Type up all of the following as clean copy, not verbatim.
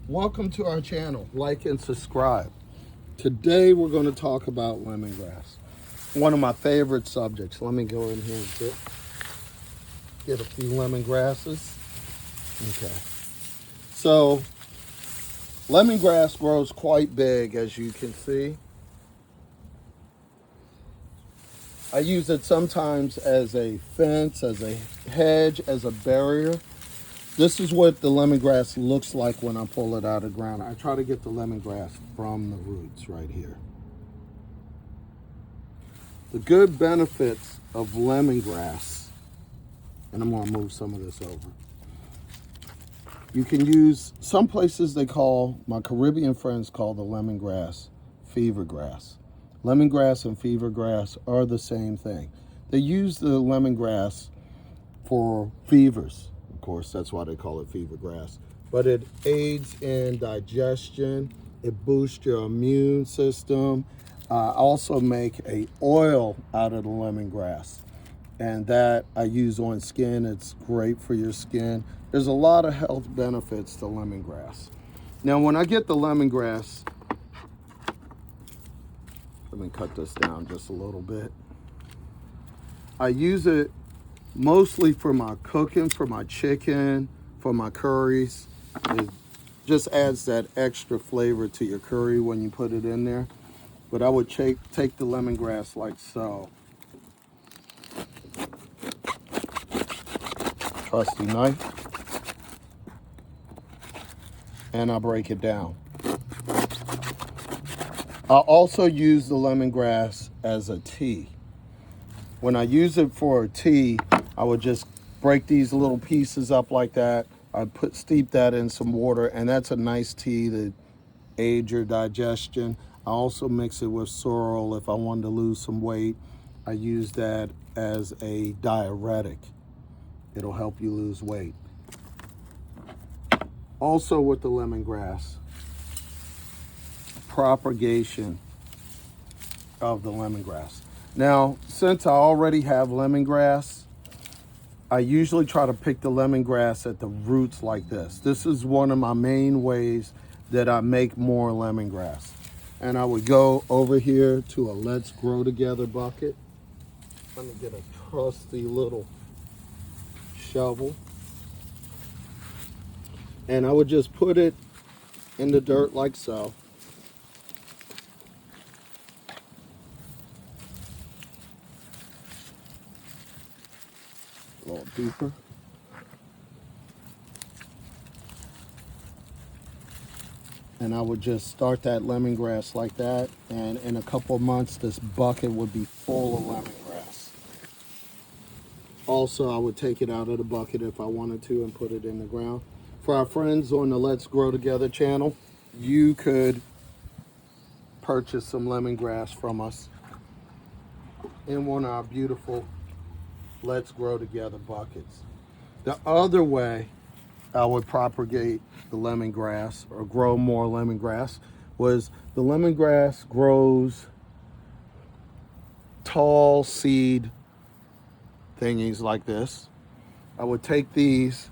Welcome to our channel. Like and subscribe. Today we're going to talk about lemongrass. One of my favorite subjects. Let me go in here and get a few lemongrasses. Okay. So lemongrass grows quite big, as you can see. I use it sometimes as a fence, as a hedge, as a barrier. This is what the lemongrass looks like when I pull it out of the ground. I try to get the lemongrass from the roots right here. The good benefits of lemongrass, and I'm going to move some of this over. You can use, some places they call, my Caribbean friends call the lemongrass fever grass. Lemongrass and fever grass are the same thing. They use the lemongrass for fevers. Of course, that's why they call it fever grass. But it aids in digestion. It boosts your immune system. I also make a oil out of the lemongrass, and that I use on skin. It's great for your skin. There's a lot of health benefits to lemongrass. Now, when I get the lemongrass, let me cut this down just a little bit. I use it mostly for my cooking, for my chicken, for my curries. It just adds that extra flavor to your curry when you put it in there. But I would take the lemongrass like so. Trusty knife. And I break it down. I also use the lemongrass as a tea. When I use it for a tea, I would just break these little pieces up like that. I steep that in some water, and that's a nice tea that aids your digestion. I also mix it with sorrel if I wanted to lose some weight. I use that as a diuretic. It'll help you lose weight. Also with the lemongrass, propagation of the lemongrass. Now, since I already have lemongrass, I usually try to pick the lemongrass at the roots like this. This is one of my main ways that I make more lemongrass. And I would go over here to a Let's Grow Together bucket. Let me get a trusty little shovel. And I would just put it in the dirt like so. A little deeper. And I would just start that lemongrass like that, and in a couple of months this bucket would be full of lemongrass. Also, I would take it out of the bucket if I wanted to and put it in the ground. For our friends on the Let's Grow Together channel, you could purchase some lemongrass from us in one of our beautiful Let's Grow Together buckets. The other way I would propagate the lemongrass or grow more lemongrass was the lemongrass grows tall seed thingies like this. I would take these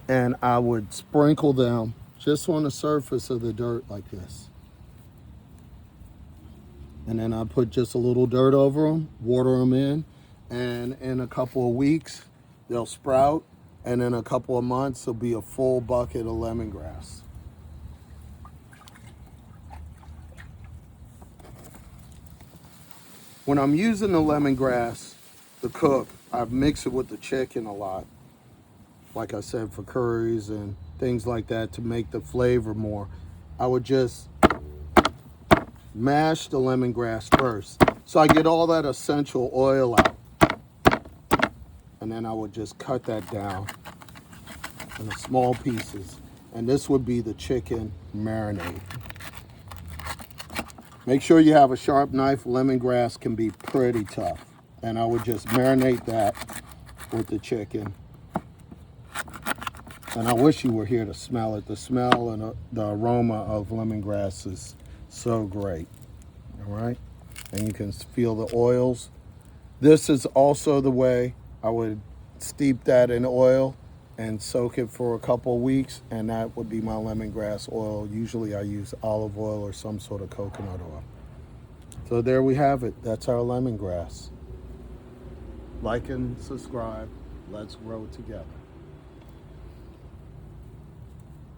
and I would sprinkle them just on the surface of the dirt like this. And then I put just a little dirt over them, water them in, and in a couple of weeks they'll sprout. And in a couple of months, there'll be a full bucket of lemongrass. When I'm using the lemongrass to cook, I mix it with the chicken a lot. Like I said, for curries and things like that to make the flavor more. I would just mash the lemongrass first. So I get all that essential oil out. And then I would just cut that down in small pieces, and this would be the chicken marinade. Make sure you have a sharp knife. Lemongrass can be pretty tough, and I would just marinate that with the chicken. And I wish you were here to smell it. The smell and the aroma of lemongrass is so great. All right, and you can feel the oils. This is also the way I would steep that in oil and soak it for a couple of weeks, and that would be my lemongrass oil. Usually I use olive oil or some sort of coconut oil. So there we have it. That's our lemongrass. Like and subscribe. Let's grow together.